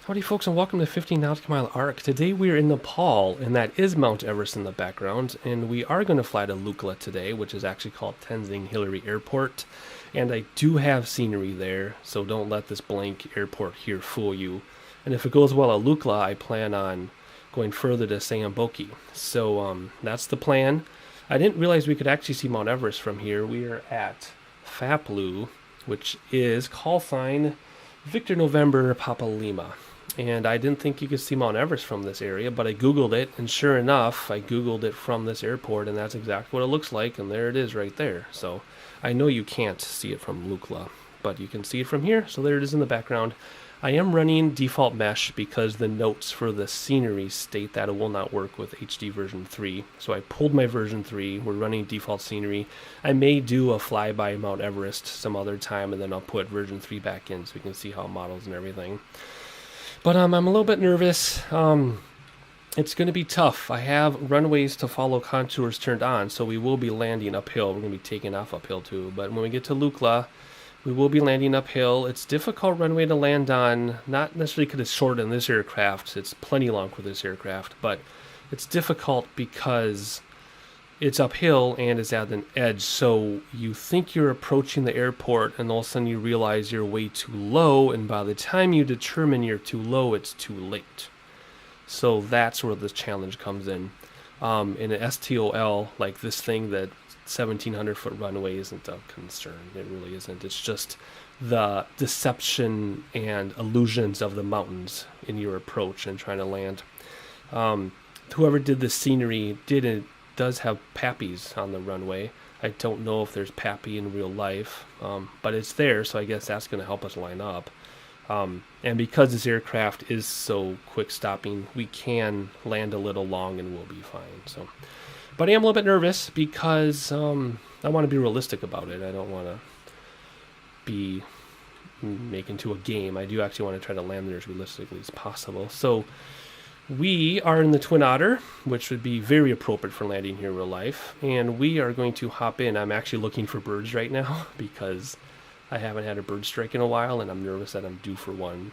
Howdy folks, and welcome to 15 Nautical Mile Arc. Today we are in Nepal, and that is Mount Everest in the background, and we are going to fly to Lukla today, which is actually called Tenzing-Hillary Airport, and I do have scenery there, so don't let this blank airport here fool you. And if it goes well at Lukla, I plan on going further to Syanboche. So that's the plan. I didn't realize we could actually see Mount Everest from here. We are at Phaplu, which is call sign Victor November Papa Lima. And I didn't think you could see Mount Everest from this area, but I Googled it, and sure enough, I Googled it from this airport, and that's exactly what it looks like, and there it is right there. So I know you can't see it from Lukla, but you can see it from here, so there it is in the background. I am running default mesh because the notes for the scenery state that it will not work with HD version 3. So I pulled my version 3, we're running default scenery. I may do a flyby Mount Everest some other time, and then I'll put version 3 back in so we can see how it models and everything. But I'm a little bit nervous. It's going to be tough. I have runways to follow contours turned on, so we will be landing uphill. We're going to be taking off uphill too. But when we get to Lukla, we will be landing uphill. It's difficult runway to land on, not necessarily because it's short in this aircraft. It's plenty long for this aircraft, but it's difficult because it's uphill and it's at an edge, so you think you're approaching the airport and all of a sudden you realize you're way too low, and by the time you determine you're too low, it's too late. So that's where this challenge comes in. In an STOL, like this thing, that 1,700 foot runway isn't a concern. It really isn't. It's just the deception and illusions of the mountains in your approach and trying to land. Whoever did the scenery does have Pappies on the runway. I don't know if there's Pappy in real life, but it's there, so I guess that's going to help us line up. And because this aircraft is so quick stopping, we can land a little long and we'll be fine. So, but I am a little bit nervous because I want to be realistic about it. I don't want to be making to a game. I do actually want to try to land there as realistically as possible. So we are in the Twin Otter, which would be very appropriate for landing here in real life, and we are going to hop in. I'm actually looking for birds right now because I haven't had a bird strike in a while, and I'm nervous that I'm due for one.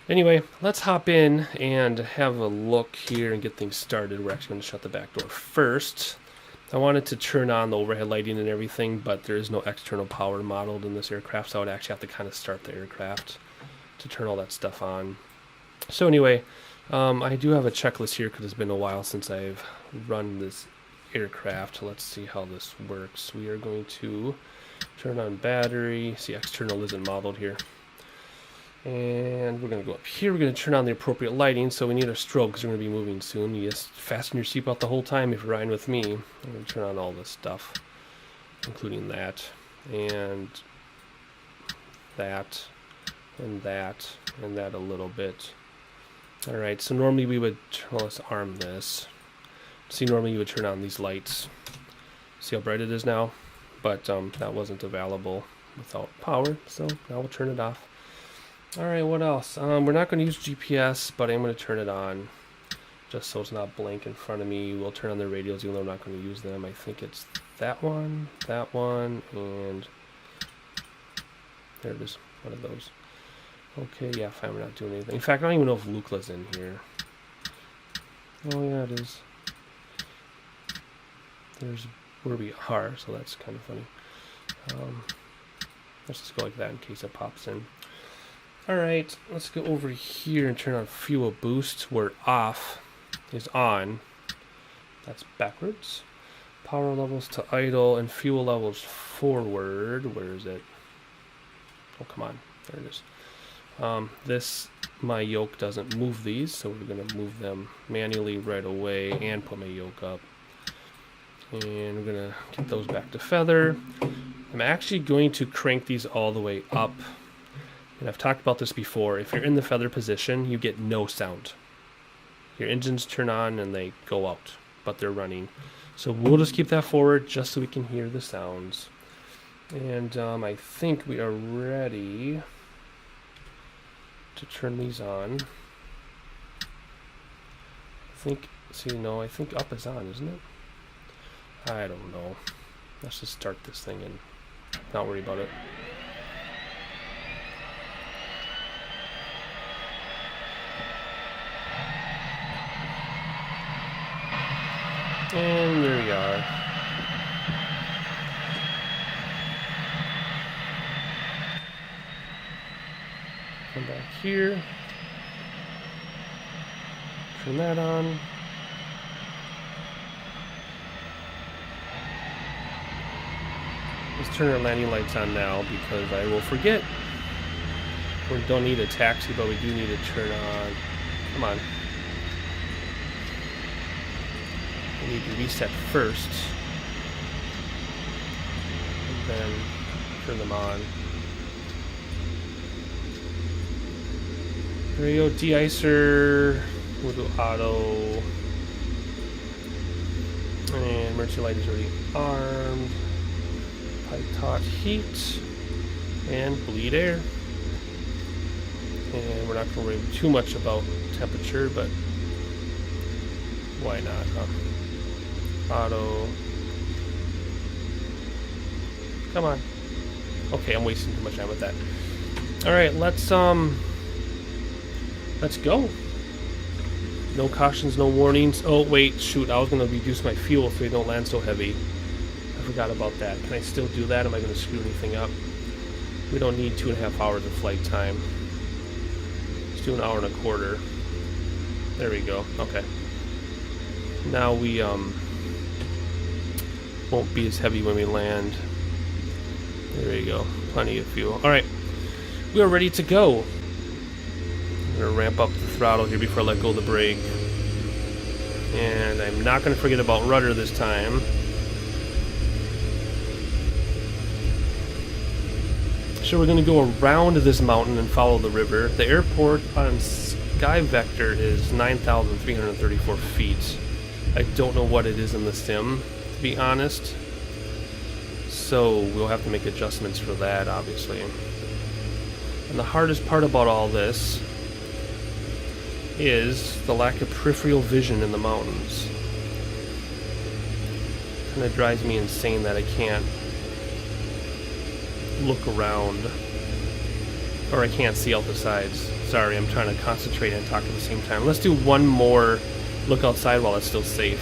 Anyway, let's hop in and have a look here and get things started. We're actually going to shut the back door first. I wanted to turn on the overhead lighting and everything, but there is no external power modeled in this aircraft, so I would actually have to kind of start the aircraft to turn all that stuff on. So anyway, I do have a checklist here because it's been a while since I've run this aircraft. Let's see how this works. We are going to turn on battery. See, external isn't modeled here. And we're going to go up here. We're going to turn on the appropriate lighting. So we need a strobe because we're going to be moving soon. You just fasten your seatbelt the whole time if you're riding with me. I'm going to turn on all this stuff, including that, and that, and that, and that a little bit. Alright, so normally we would, well, let's arm this. See, normally you would turn on these lights. See how bright it is now? But that wasn't available without power, so now we'll turn it off. Alright, what else? We're not going to use GPS, but I'm going to turn it on just so it's not blank in front of me. We'll turn on the radios even though I'm not going to use them. I think it's that one, and there it is, one of those. Okay, yeah, fine, we're not doing anything. In fact, I don't even know if Lukla's in here. Oh, yeah, it is. There's where we are, so that's kind of funny. Let's just go like that in case it pops in. Alright, let's go over here and turn on fuel boost, where off is on. That's backwards. Power levels to idle and fuel levels forward. Where is it? Oh, come on. There it is. My yoke doesn't move these, so we're going to move them manually right away and put my yoke up. And we're going to get those back to feather. I'm actually going to crank these all the way up. And I've talked about this before. If you're in the feather position, you get no sound. Your engines turn on and they go out, but they're running. So we'll just keep that forward just so we can hear the sounds. And I think we are ready to turn these on. I think up is on, isn't it? I don't know. Let's just start this thing and not worry about it. Back here. Turn that on. Let's turn our landing lights on now because I will forget. We don't need a taxi, but we do need to turn on. Come on. We need to reset first. And then turn them on. There we go. De-icer. We'll do auto. And emergency light is already armed. Pipe taut heat. And bleed air. And we're not going to worry too much about temperature, but why not, huh? Auto. Come on. Okay, I'm wasting too much time with that. Alright, let's go. No cautions, no warnings. Oh, wait, shoot, I was going to reduce my fuel so we don't land so heavy. I forgot about that. Can I still do that? Am I going to screw anything up? We don't need 2.5 hours of flight time. Let's do an hour and a quarter. There we go. Okay. Now we won't be as heavy when we land. There you go. Plenty of fuel. Alright. We are ready to go. I'm going to ramp up the throttle here before I let go of the brake. And I'm not going to forget about rudder this time. So we're going to go around this mountain and follow the river. The airport on Sky Vector is 9,334 feet. I don't know what it is in the sim, to be honest. So we'll have to make adjustments for that, obviously. And the hardest part about all this is the lack of peripheral vision in the mountains. Kind of drives me insane that I can't look around, or I can't see out the sides. Sorry, I'm trying to concentrate and talk at the same time. Let's do one more look outside while it's still safe.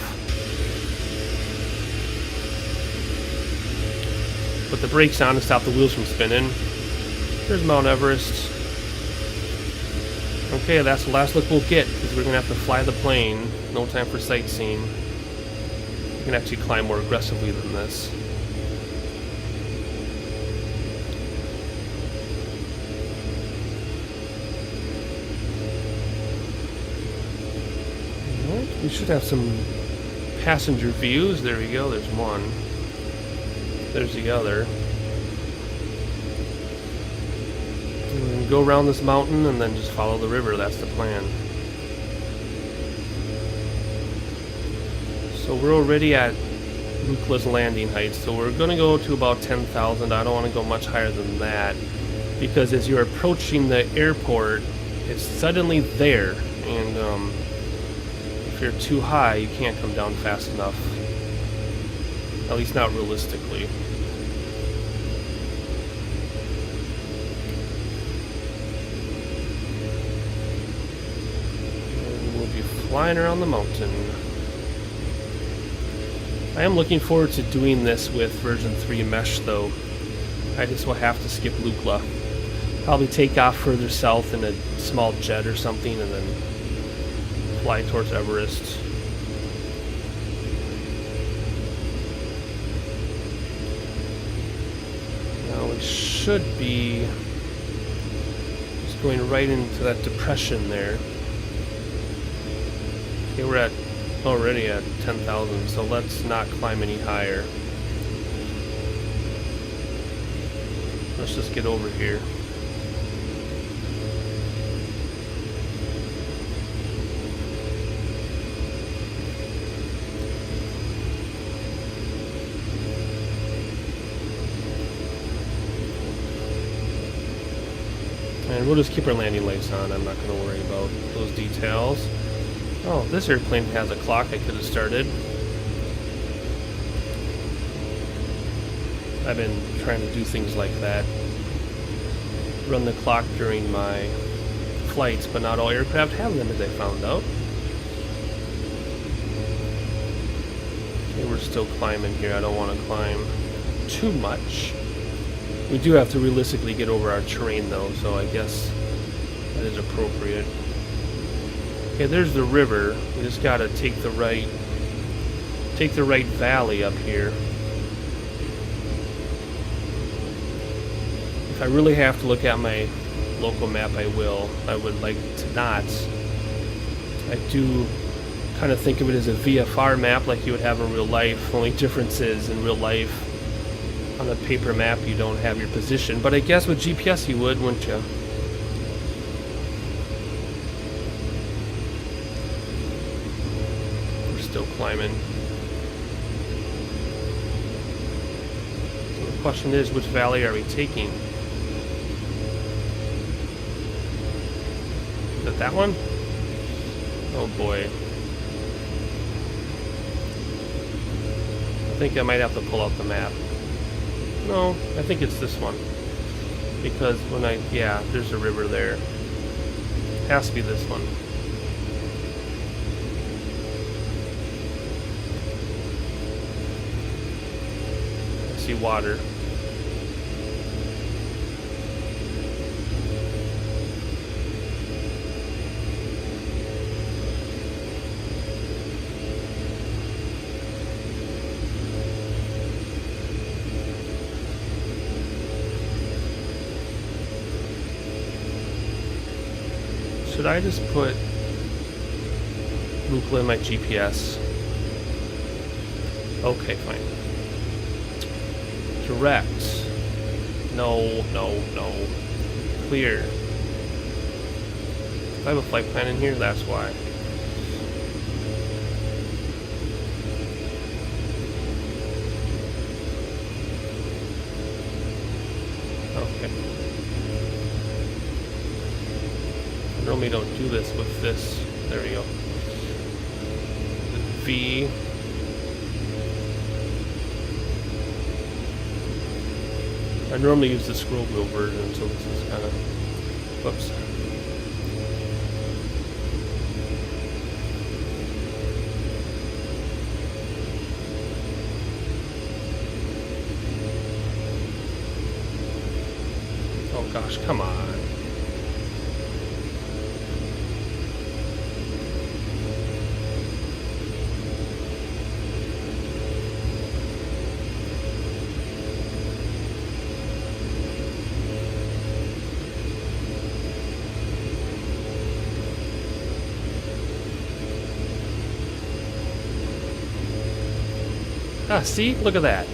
Put the brakes on to stop the wheels from spinning. There's Mount Everest. Okay, that's the last look we'll get because we're going to have to fly the plane. No time for sightseeing. We can actually climb more aggressively than this. We should have some passenger views. There we go. There's one. There's the other. And go around this mountain and then just follow the river. That's the plan. So we're already at Lukla's landing height. So we're going to go to about 10,000. I don't want to go much higher than that because as you're approaching the airport, it's suddenly there. And if you're too high, you can't come down fast enough. At least not realistically. And we'll be flying around the mountain. I am looking forward to doing this with version 3 mesh though. I just will have to skip Lukla. Probably take off further south in a small jet or something and then fly towards Everest. Now we should be just going right into that depression there. Okay, we're already at 10,000, so let's not climb any higher. Let's just get over here. And we'll just keep our landing lights on. I'm not going to worry about those details. Oh, this airplane has a clock I could have started. I've been trying to do things like that. Run the clock during my flights, but not all aircraft have them, as I found out. Okay, we're still climbing here. I don't want to climb too much. We do have to realistically get over our terrain though, so I guess that is appropriate. Okay, there's the river. We just gotta take the right valley up here. If I really have to look at my local map, I will. I would like to not. I do kind of think of it as a VFR map like you would have in real life. Only difference is in real life, on a paper map, you don't have your position. But I guess with GPS you would, wouldn't you? We're still climbing. So the question is, which valley are we taking? Is it that one? Oh boy. I think I might have to pull out the map. No, I think it's this one. Because when yeah, there's a river there. Has to be this one. I see water. Should I just put Lukla in my GPS? Okay, fine. Direct. No, no, no. Clear. If I have a flight plan in here, that's why. Normally don't do this with this. There we go. V. I normally use the scroll wheel version, so this is kind of, whoops. Oh gosh, come on. Ah, see? Look at that.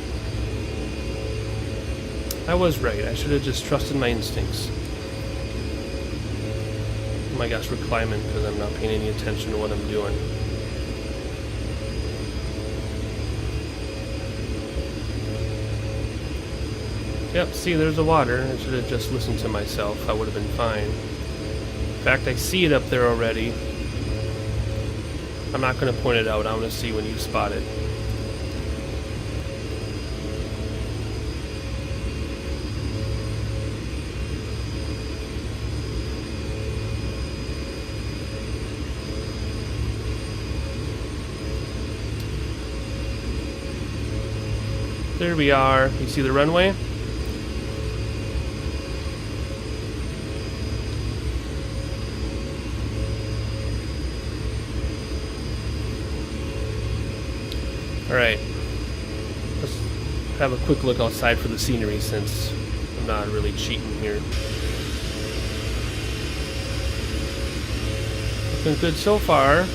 I was right. I should have just trusted my instincts. Oh my gosh, we're climbing because I'm not paying any attention to what I'm doing. Yep, see, there's the water. I should have just listened to myself. I would have been fine. In fact, I see it up there already. I'm not going to point it out. I want to see when you spot it. There we are. You see the runway? Alright. Let's have a quick look outside for the scenery since I'm not really cheating here. Looking good so far.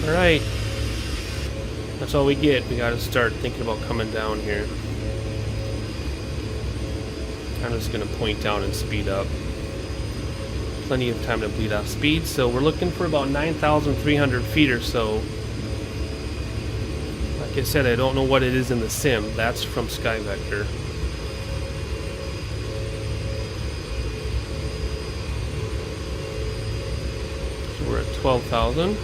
Alright, that's all we get. We gotta start thinking about coming down here. I'm just gonna point down and speed up. Plenty of time to bleed off speed, so we're looking for about 9,300 feet or so. Like I said, I don't know what it is in the sim. That's from SkyVector. So we're at 12,000.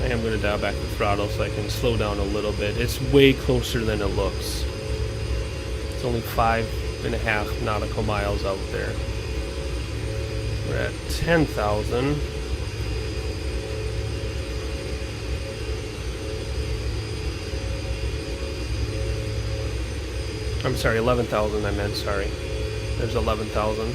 I am going to dial back the throttle so I can slow down a little bit. It's way closer than it looks. It's only 5.5 nautical miles out there. We're at 10,000. I'm sorry, 11,000 I meant, sorry. There's 11,000.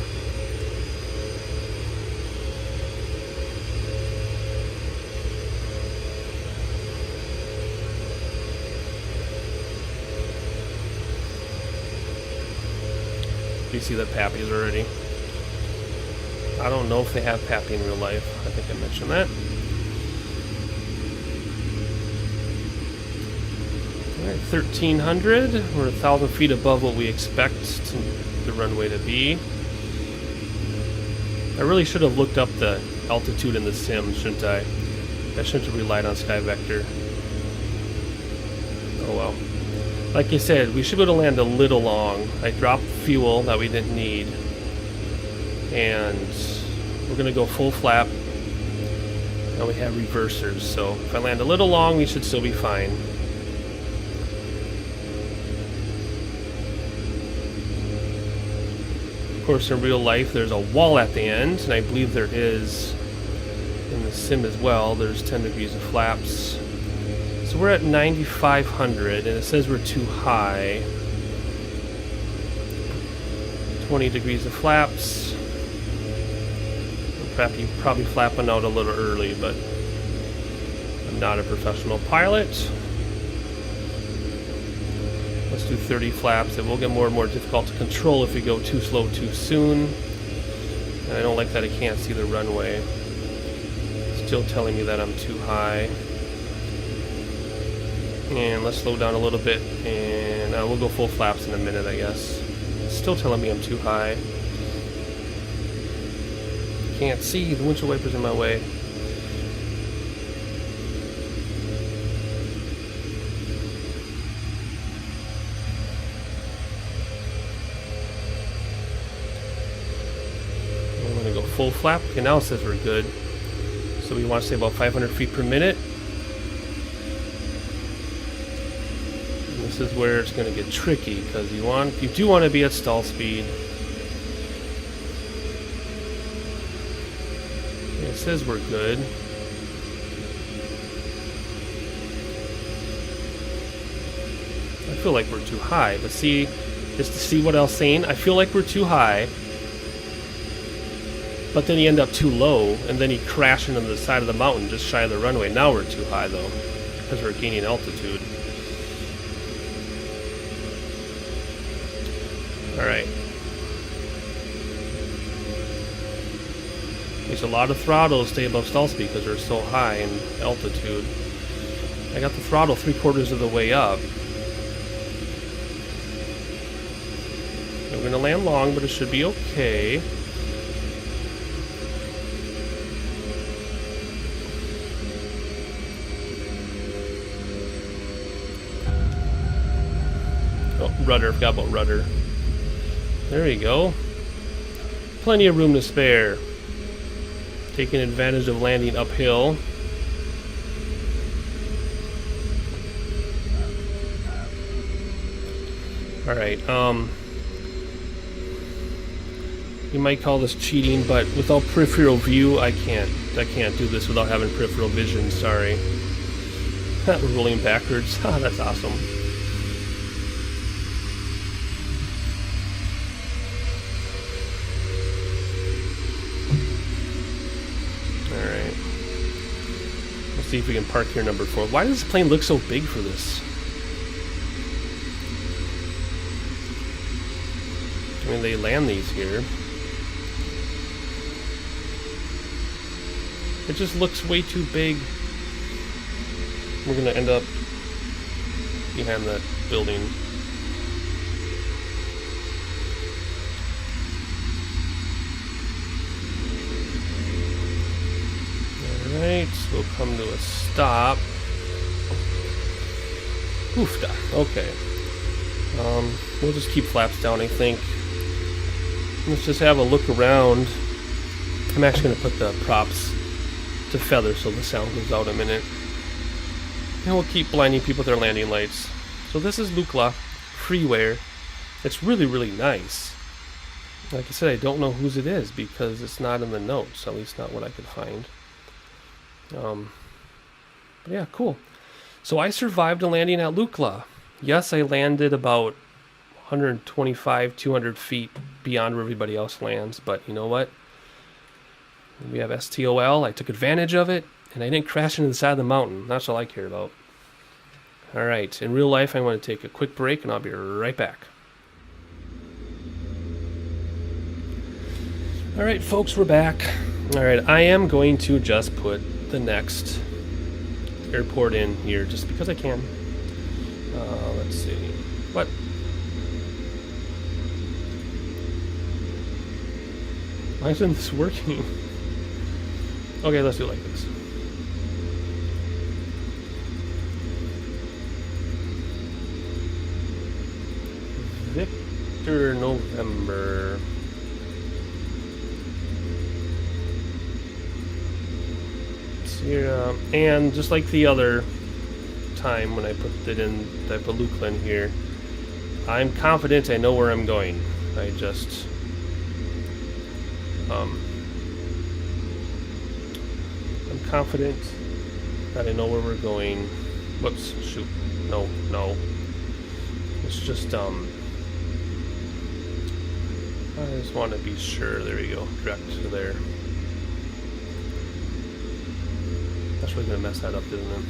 You see the Phaplu's already. I don't know if they have Phaplu in real life. I think I mentioned that. Alright, 1,300. We're 1,000 feet above what we expect the runway to be. I really should have looked up the altitude in the sim, shouldn't I? I shouldn't have relied on SkyVector. Oh well. Like I said, we should be able to land a little long. I dropped fuel that we didn't need. And we're going to go full flap. Now we have reversers, so if I land a little long, we should still be fine. Of course, in real life, there's a wall at the end, and I believe there is in the sim as well. There's 10 degrees of flaps. So we're at 9,500, and it says we're too high. 20 degrees of flaps. Probably flapping out a little early, but I'm not a professional pilot. Let's do 30 flaps. It will get more and more difficult to control if we go too slow too soon. And I don't like that I can't see the runway. It's still telling me that I'm too high. And let's slow down a little bit, and we'll go full flaps in a minute, I guess. It's still telling me I'm too high. Can't see, the windshield wiper's in my way. I'm going to go full flap. Okay, now it says we're good. So we want to stay about 500 feet per minute. This is where it's going to get tricky, because you do want to be at stall speed. It says we're good. I feel like we're too high, but see, just to see what I was saying, I feel like we're too high, but then you end up too low, and then you crash into the side of the mountain just shy of the runway. Now we're too high though, because we're gaining altitude. Alright. There's a lot of throttle to stay above stall speed because we're so high in altitude. I got the throttle 3/4 of the way up. I'm going to land long, but it should be okay. Oh, rudder. Forgot about rudder. There we go. Plenty of room to spare. Taking advantage of landing uphill. Alright, you might call this cheating, but without peripheral view, I can't do this without having peripheral vision, sorry. We're rolling backwards. That's awesome. See if we can park here, number 4. Why does this plane look so big for this? I mean, they land these here. It just looks way too big. We're gonna end up behind that building. Alright, so we'll come to a stop. Oofda. Okay. We'll just keep flaps down, I think. Let's just have a look around. I'm actually going to put the props to feather so the sound goes out a minute. And we'll keep blinding people with their landing lights. So this is Lukla, FREEWARE. It's really, really nice. Like I said, I don't know whose it is because it's not in the notes, at least not what I could find. But yeah, cool. So I survived a landing at Lukla. Yes, I landed about 125, 200 feet beyond where everybody else lands, but you know what? We have STOL. I took advantage of it, and I didn't crash into the side of the mountain. That's all I care about. All right, in real life, I want to take a quick break, and I'll be right back. All right, folks, we're back. All right, I am going to just put the next airport in here just because I can. Let's see. What? Why isn't this working? Okay, let's do it like this. Victor November. Sierra, and just like the other time when I put it in, I put Lukla in here, I'm confident I know where I'm going. I just I'm confident that I know where we're going. Whoops, shoot. No. It's just I just want to be sure. There we go. Direct to there. That's really going to mess that up, isn't it?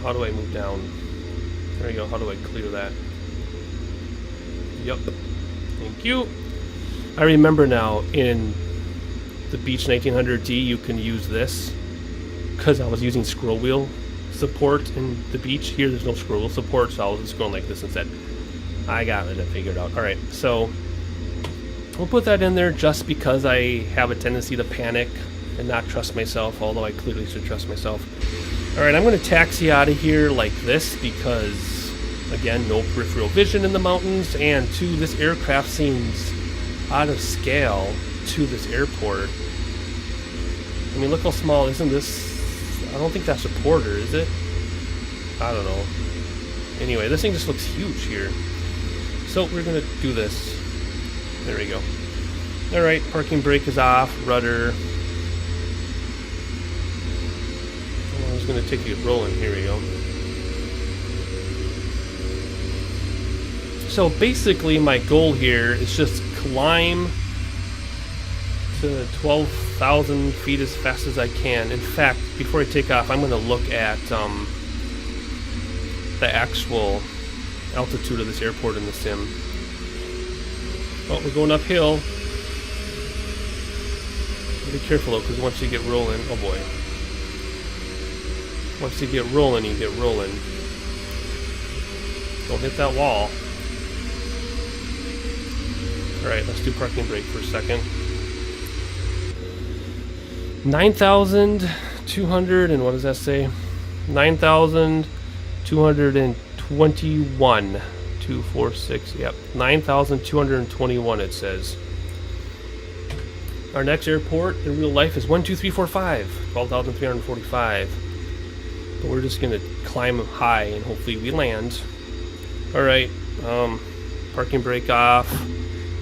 How do I move down? There we go. How do I clear that? Yep. Thank you. I remember now in the Beach 1900D you can use this because I was using scroll wheel support in the Beach. Here there's no scroll wheel support, so I was just going like this instead. I got it. I figured out. Alright, so we'll put that in there just because I have a tendency to panic and not trust myself, although I clearly should trust myself. Alright, I'm going to taxi out of here like this because, again, no peripheral vision in the mountains, and two, this aircraft seems out of scale to this airport. I mean, look how small, isn't this? I don't think that's a Porter, is it? I don't know. Anyway, this thing just looks huge here. So we're going to do this. There we go. Alright, parking brake is off, rudder. Going to take it rolling. Here we go. So basically my goal here is just climb to 12,000 feet as fast as I can. In fact, before I take off, I'm going to look at the actual altitude of this airport in the sim. Oh, we're going uphill. Be careful though, because once you get rolling, oh boy. Once you get rolling, you get rolling. Don't hit that wall. Alright, let's do parking brake for a second. 9,200, and what does that say? 9,221. 246, yep. 9,221 it says. Our next airport in real life is 12345, 12,345. But we're just gonna climb high and hopefully we land. Alright, parking brake off,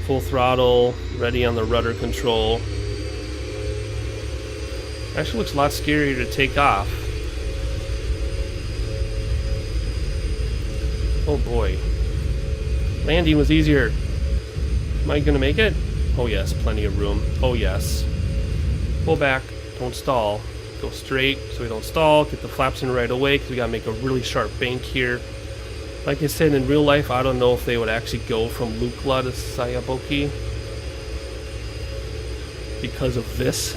full throttle, ready on the rudder control. Actually looks a lot scarier to take off. Oh boy. Landing was easier. Am I gonna make it? Oh yes, plenty of room. Oh yes. Pull back, don't stall. Go straight so we don't stall, get the flaps in right away because we gotta make a really sharp bank here. Like I said, in real life, I don't know if they would actually go from Lukla to Syanboche because of this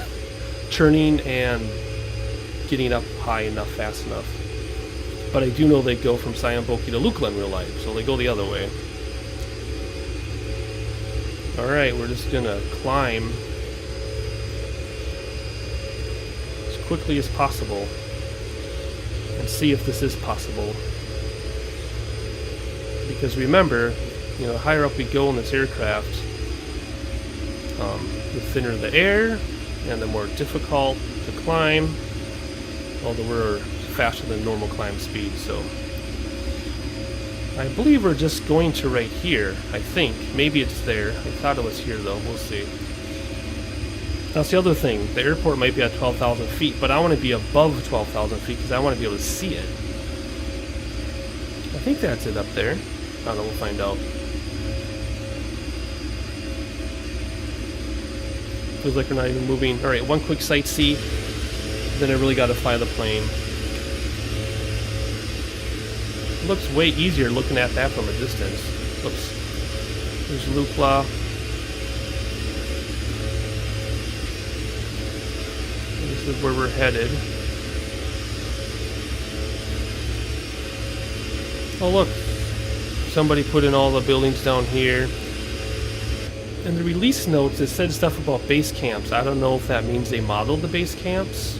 turning and getting up high enough, fast enough. But I do know they go from Syanboche to Lukla in real life, so they go the other way. Alright, we're just gonna climb as quickly as possible and see if this is possible. Because remember, you know, the higher up we go in this aircraft, the thinner the air and the more difficult to climb. Although we're faster than normal climb speed, so I believe we're just going to right here. I think maybe it's there. I thought it was here though. We'll see. That's the other thing. The airport might be at 12,000 feet, but I want to be above 12,000 feet because I want to be able to see it. I think that's it up there. I don't know. We'll find out. Feels like we're not even moving. All right, one quick sightsee. Then I really got to fly the plane. It looks way easier looking at that from a distance. Oops. There's Lukla. This is where we're headed. Oh look, somebody put in all the buildings down here. In the release notes, it said stuff about base camps. I don't know if that means they modeled the base camps,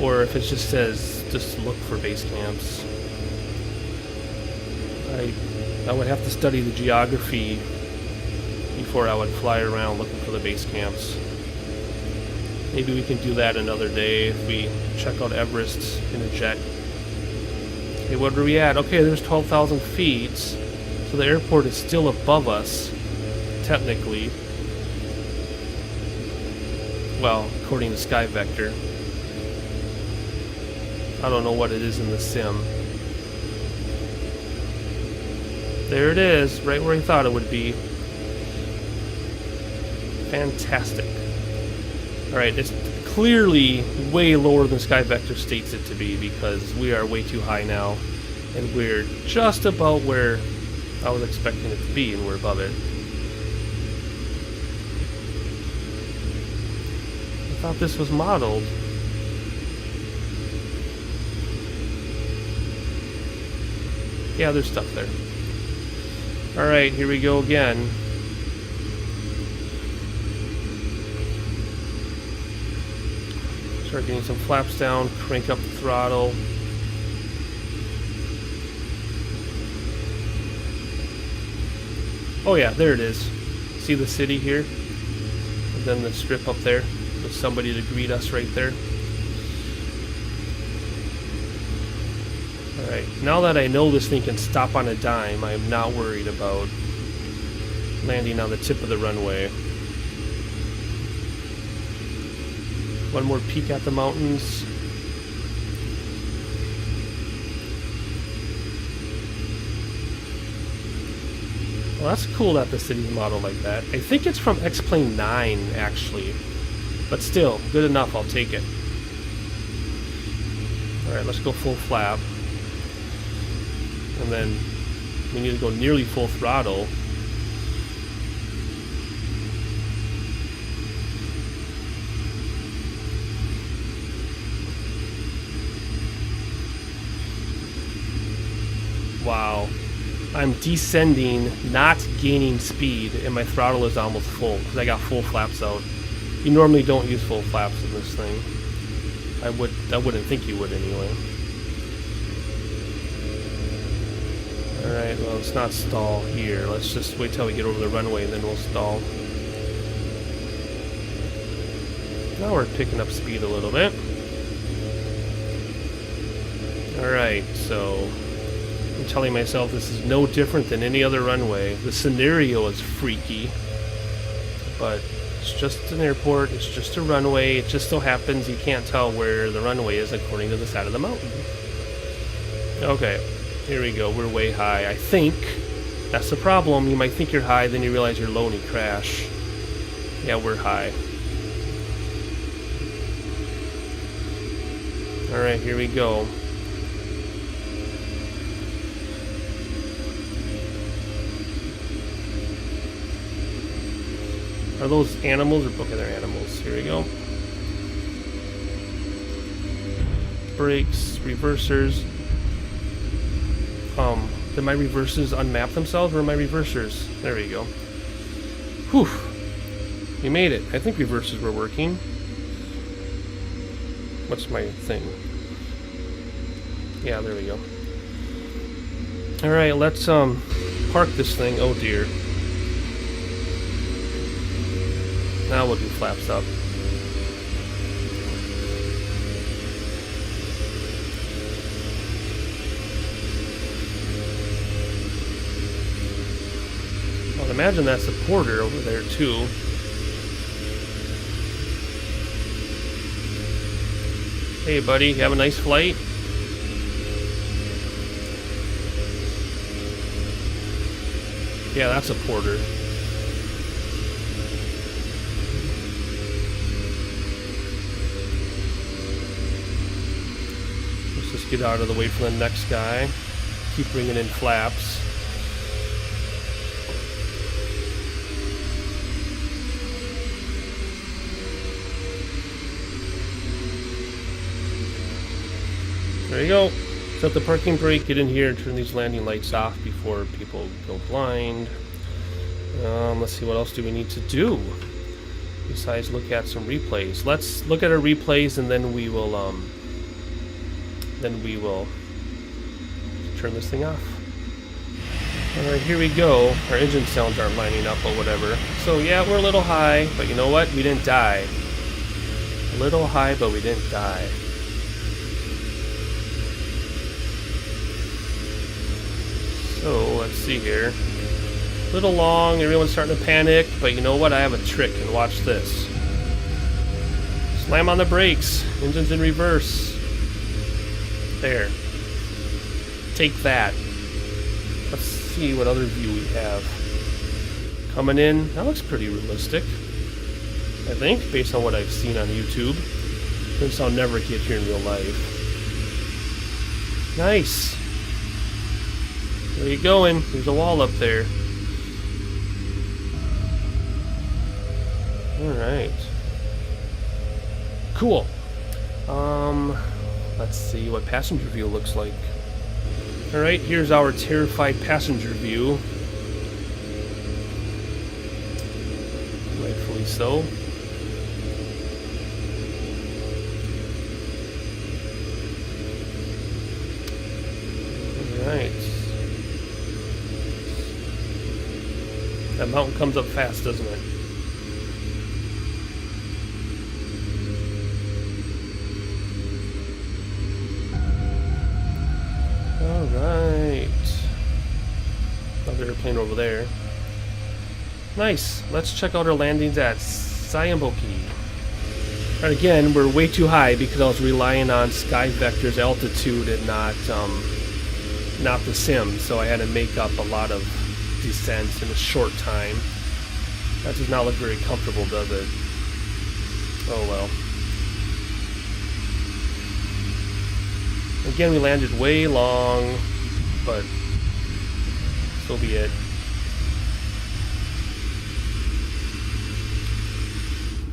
or if it just says just look for base camps. I would have to study the geography before I would fly around looking for the base camps. Maybe we can do that another day if we check out Everest in a jet. Okay, what are we at? Okay, there's 12,000 feet. So the airport is still above us, technically. Well, according to Sky Vector. I don't know what it is in the sim. There it is, right where I thought it would be. Fantastic. Alright, it's clearly way lower than Sky Vector states it to be because we are way too high now. And we're just about where I was expecting it to be, and we're above it. I thought this was modeled. Yeah, there's stuff there. Alright, here we go again. Start getting some flaps down, crank up the throttle. Oh yeah, there it is. See the city here? And then the strip up there with somebody to greet us right there. Alright, now that I know this thing can stop on a dime, I am not worried about landing on the tip of the runway. One more peek at the mountains. Well, that's cool that the city's modeled like that. I think it's from X-Plane 9, actually. But still, good enough, I'll take it. Alright, let's go full flap. And then we need to go nearly full throttle. Wow. I'm descending, not gaining speed, and my throttle is almost full because I got full flaps out. You normally don't use full flaps in this thing. I wouldn't think you would anyway. Alright, well, let's not stall here. Let's just wait till we get over the runway and then we'll stall. Now we're picking up speed a little bit. Alright, so I'm telling myself this is no different than any other runway. The scenario is freaky, but it's just an airport, it's just a runway. It just so happens you can't tell where the runway is according to the side of the mountain. Okay, here we go. We're way high, I think. That's the problem. You might think you're high, then you realize you're low and you crash. Yeah, we're high. Alright, here we go. Are those animals or okay, they're animals? Here we go. Brakes, reversers. Did my reversers unmap themselves or my reversers? There we go. Whew. You made it. I think reversers were working. What's my thing? Yeah, there we go. Alright, let's park this thing. Oh dear. Now we'll do flaps up. imagine that's a porter over there too. Hey buddy, you have a nice flight? Yeah, that's a porter. Let's just get out of the way for the next guy. Keep bringing in flaps. There you go. Set the parking brake, get in here and turn these landing lights off before people go blind. Let's see, what else do we need to do besides look at some replays? Let's look at our replays and then we will turn this thing off. Alright, here we go. Our engine sounds aren't lining up, but whatever. So yeah, we're a little high, but you know what? We didn't die. A little high, but we didn't die. So let's see here. A little long, everyone's starting to panic, but you know what? I have a trick, and watch this. Slam on the brakes. Engine's in reverse. There. Take that. Let's see what other view we have. Coming in. That looks pretty realistic, I think, based on what I've seen on YouTube. Since I'll never get here in real life. Nice. Where are you going? There's a wall up there. Alright. Cool. Let's see what passenger view looks like. Alright, here's our terrified passenger view. Rightfully so. Alright. That mountain comes up fast, doesn't it? Alright. Another airplane over there. Nice. Let's check out our landings at Syanboche. And again, we're way too high because I was relying on SkyVector's altitude and not the sim, so I had to make up a lot of descents in a short time. That does not look very comfortable, does it? Oh well. Again, we landed way long, but so be it.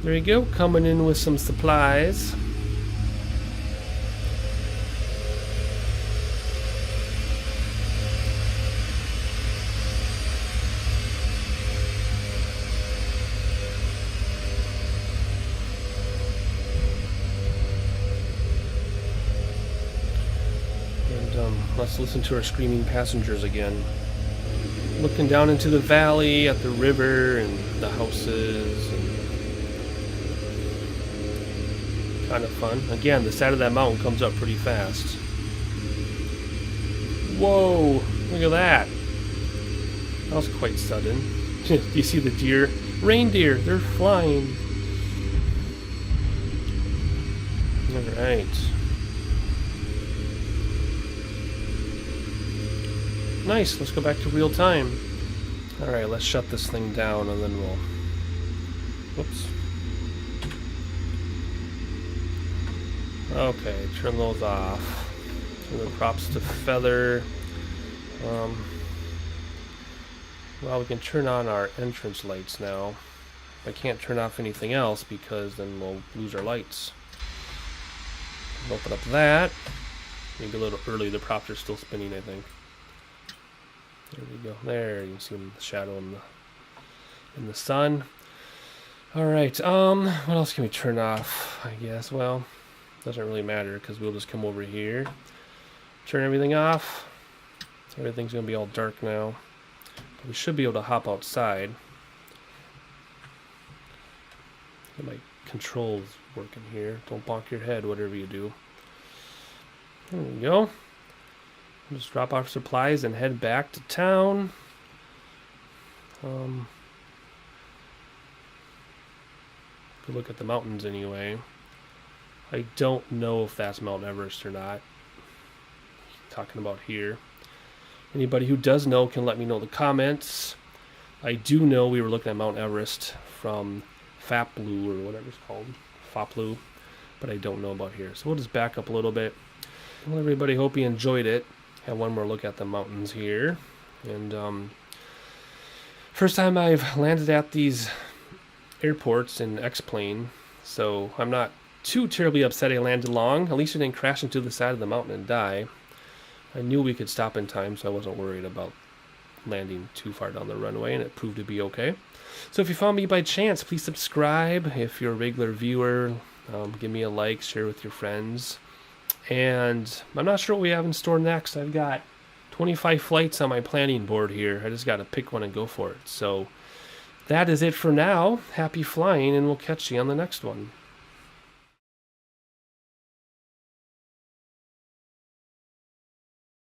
There you go, coming in with some supplies. Let's listen to our screaming passengers again. Looking down into the valley at the river and the houses. And kind of fun. Again, the side of that mountain comes up pretty fast. Whoa! Look at that. That was quite sudden. Do you see the deer? Reindeer! They're flying. Alright. Nice, let's go back to real time. Alright, let's shut this thing down and then we'll... Whoops. Okay, turn those off. Turn the props to feather. Well, we can turn on our entrance lights now. I can't turn off anything else because then we'll lose our lights. Open up that. Maybe a little early, the props are still spinning, I think. There we go. There, you can see the shadow in the sun. Alright, what else can we turn off, I guess? Well, doesn't really matter because we'll just come over here, turn everything off. So everything's going to be all dark now. But we should be able to hop outside. Get my controls working here. Don't bonk your head, whatever you do. There we go. Just drop off supplies and head back to town. If you look at the mountains anyway, I don't know if that's Mount Everest or not. Talking about here. Anybody who does know can let me know in the comments. I do know we were looking at Mount Everest from Phaplu or whatever it's called, Phaplu, but I don't know about here. So we'll just back up a little bit. Well, everybody, hope you enjoyed it. Have one more look at the mountains here. And first time I've landed at these airports in X-plane, so I'm not too terribly upset I landed long. At least I didn't crash into the side of the mountain and die. I knew we could stop in time, so I wasn't worried about landing too far down the runway, and it proved to be okay. So if you found me by chance, please subscribe. If you're a regular viewer, give me a like, share with your friends. And I'm not sure what we have in store next. I've got 25 flights on my planning board here. I just got to pick one and go for it. So that is it for now. Happy flying, and we'll catch you on the next one.